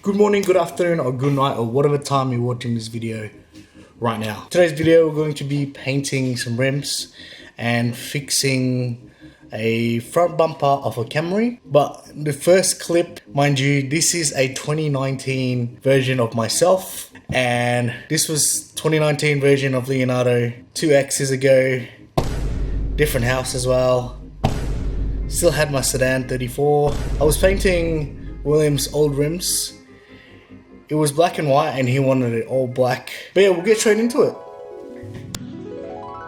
Good morning, good afternoon, or good night, or whatever time you're watching this video right now. Today's video, we're going to be painting some rims and fixing a front bumper of a Camry. But the first clip, mind you, this is a 2019 version of myself, and this was 2019 version of Leonardo 2X's ago. Different house as well. Still had my sedan 34. I was painting William's old rims. It was black and white and he wanted it all black. But yeah, we'll get straight into it.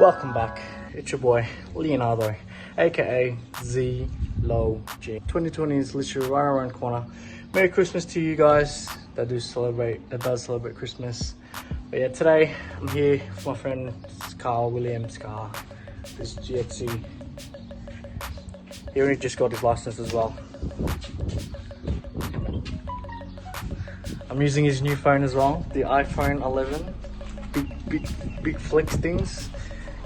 Welcome back. It's your boy Leonardo, aka ZeLowGe. 2020 is literally right around the corner. Merry Christmas to you guys that does celebrate Christmas. But yeah, today I'm here with my friend William's car. This GXC. He only just got his license as well. I'm using his new phone as well, the iPhone 11. Big flex things,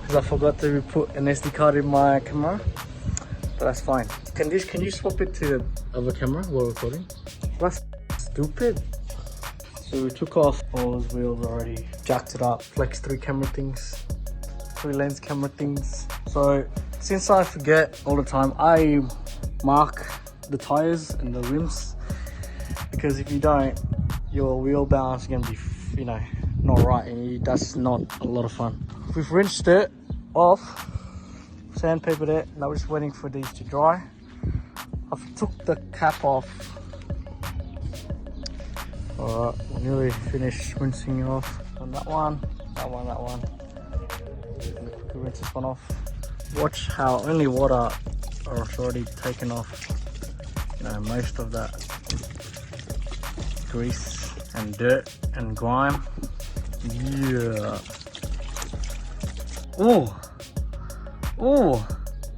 because I forgot to put an SD card in my camera, but that's fine. Can you swap it to the other camera while recording? That's stupid. So we took off all those wheels already, jacked it up, flex 3 camera things, 3 lens camera things. So since I forget all the time, I mark the tires and the rims, because if you don't, your wheel balance is gonna be, not right, and that's not a lot of fun. We've rinsed it off, sandpapered it. Now we're just waiting for these to dry. I've took the cap off. Alright, we're nearly finished rinsing it off on that one. I'm gonna quickly rinse this one off. Watch how only water is already taken off, most of that grease and dirt and grime. Yeah. Oh,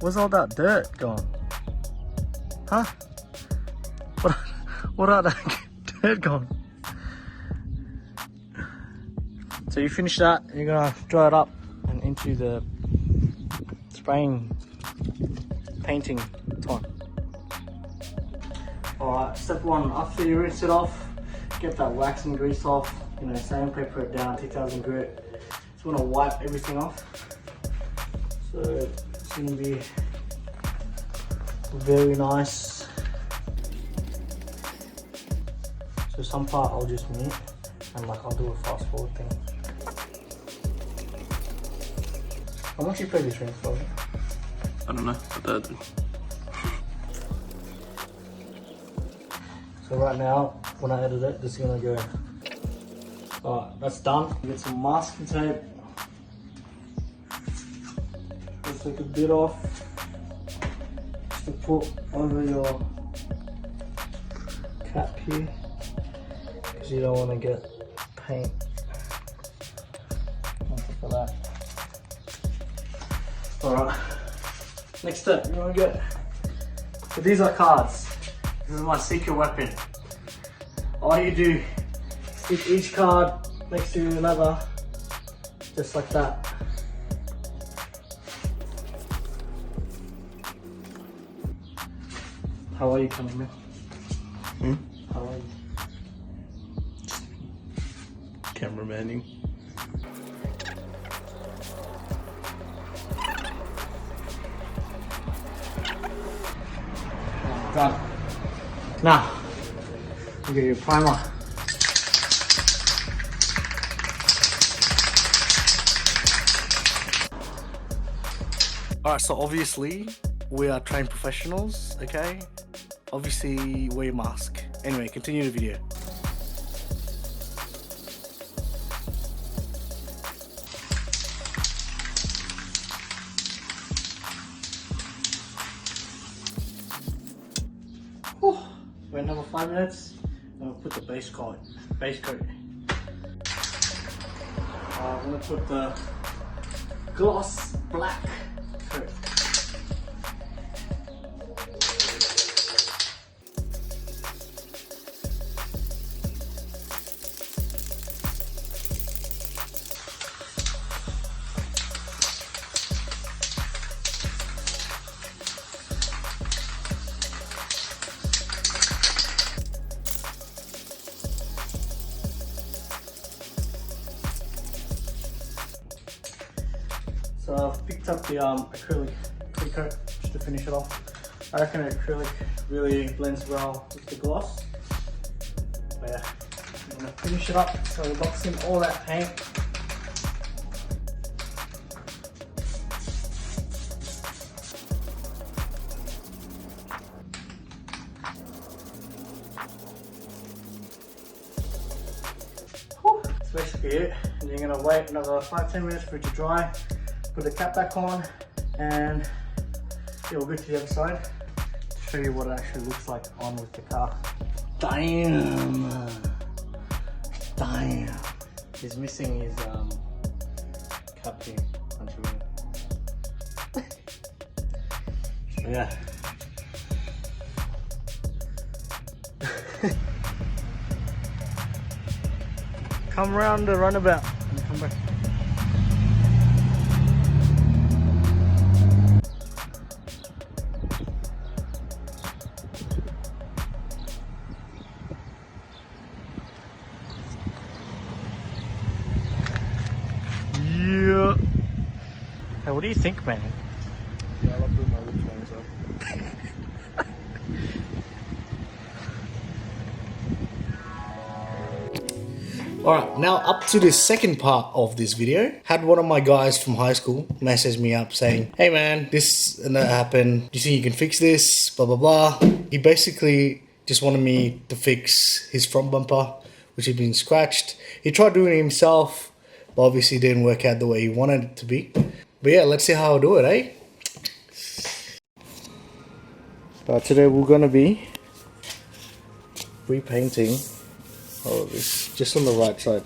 where's all that dirt gone? Huh? What are that dirt gone? So you finish that, you're gonna dry it up and into the spraying painting time. Alright, step 1, after you rinse it off, get that wax and grease off, sandpaper it down, 2000 grit. Just want to wipe everything off. So it's going to be very nice. So some part I'll just mute and I'll do a fast forward thing. How much you pay this ring for? I don't know, but So right now, when I edit it, this is gonna go. Alright, that's done. Get some masking tape. Just take a bit off, just to put over your cap here, because you don't want to get paint on top of that. Alright, next step, you want to get, so these are cards. This is my secret weapon. All you do, stick each card next to another, just like that. How are you coming, man? How are you? Cameramanning. Done. Now, you get your primer. Alright, so obviously we are trained professionals, okay? Obviously wear your mask. Anyway, continue the video. Wait another 5 minutes, and I'll put the base coat. I'm gonna put the gloss black coat. So I've picked up the acrylic clear coat just to finish it off. I reckon acrylic really blends well with the gloss. But yeah, I'm gonna finish it up so it locks in all that paint. That's basically it. And you're gonna wait another 5-10 minutes for it to dry. Put the cap back on, and yeah, we'll go to the other side to show you what it actually looks like on with the car. Damn! Damn! He's missing his cap here. So yeah. Come round the runabout and come back. Yeah. Hey, what do you think, man? Yeah, I love doing my roof lines up. Alright, now up to the second part of this video. Had one of my guys from high school message me up saying, hey man, this and that happened. Do you think you can fix this? Blah, blah, blah. He basically just wanted me to fix his front bumper, which had been scratched. He tried doing it himself, but obviously didn't work out the way he wanted it to be. But yeah, let's see how I'll do it, eh? Today we're gonna be repainting all of this, just on the right side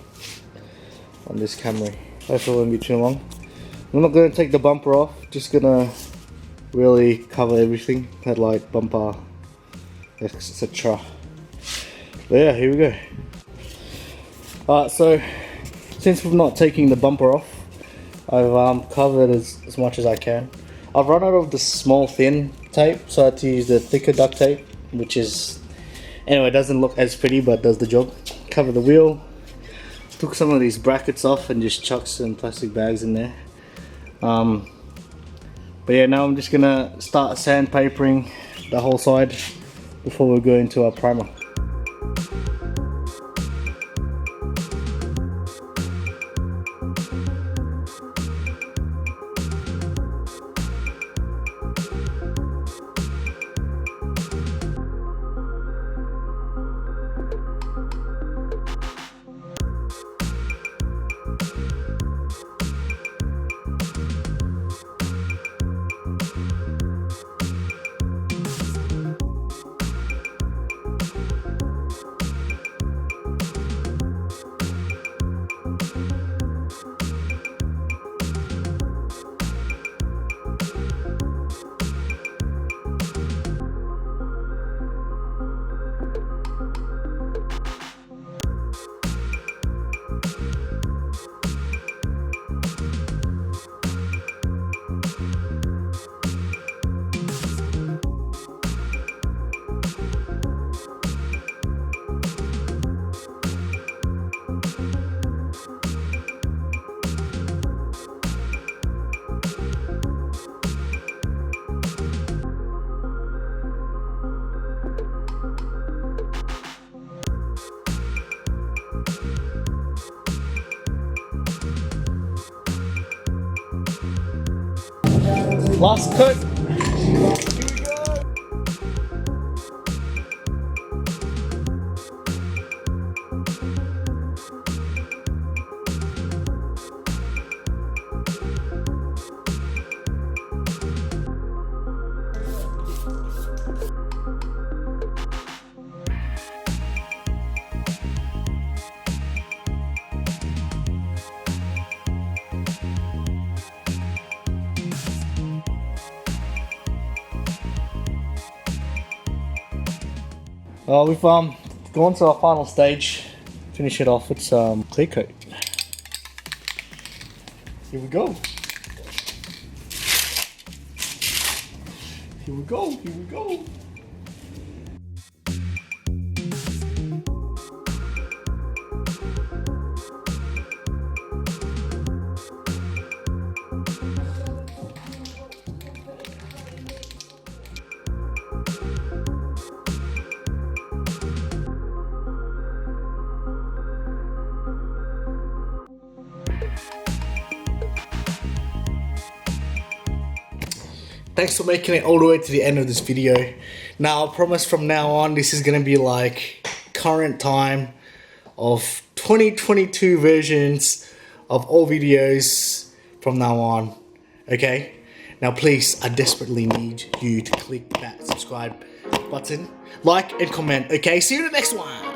on this Camry. Hopefully it won't be too long. I'm not gonna take the bumper off, just gonna really cover everything, headlight, bumper, etc. But yeah, here we go. Alright, so since we're not taking the bumper off, I've covered as much as I can. I've run out of the small thin tape, so I had to use the thicker duct tape, which is, anyway, it doesn't look as pretty but does the job. Cover the wheel, took some of these brackets off and just chucked some plastic bags in there. But yeah, now I'm just gonna start sandpapering the whole side before we go into our primer. Last coat. We've gone to our final stage. Finish it off with some clear coat. Here we go. Here we go. Here we go. thanks for making it all the way to the end of this video. Now, I promise from now on, this is gonna be like current time of 2022 versions of all videos from now on, okay? Now please, I desperately need you to click that subscribe button, like and comment, okay? See you in the next one.